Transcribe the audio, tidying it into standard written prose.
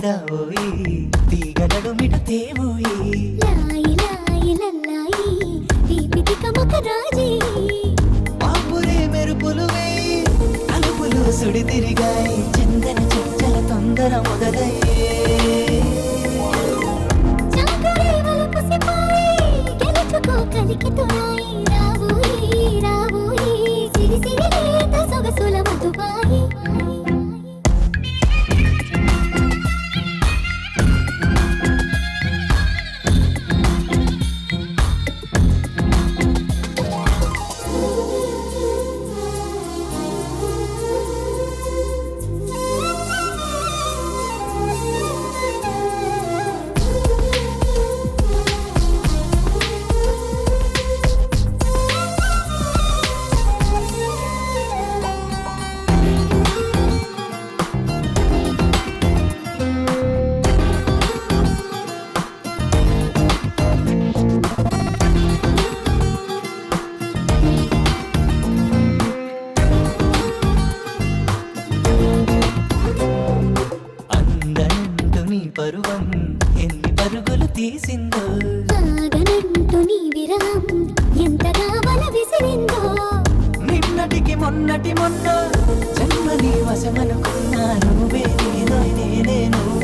రావోయి తీగ నడుమిట తేవోయి లాయి లాయి లల్లాయి దీపితి కమక రాజీ పాపురే మెరుపులు వేయి అలుపులు సుడి తిరిగాయి చందన చంచల తొందర మొదలయ్యే చాకరే వలపు సిపాయి గెలుచుకో కలికి తోయి రావోయి రావోయి సిరి సిరి లేత సొగసుల మధుబాయి అందనంటూ నీ పరువం ఎన్ని పరుగులు తీసిందో ఆగనంటూ నీ విరహం ఎంతగా వల విసిరిందో నిన్నటికి మొన్నటి మొన్న జన్మని వశమనుకున్నా నువ్వే నేనోయ్ నేనే నువ్వు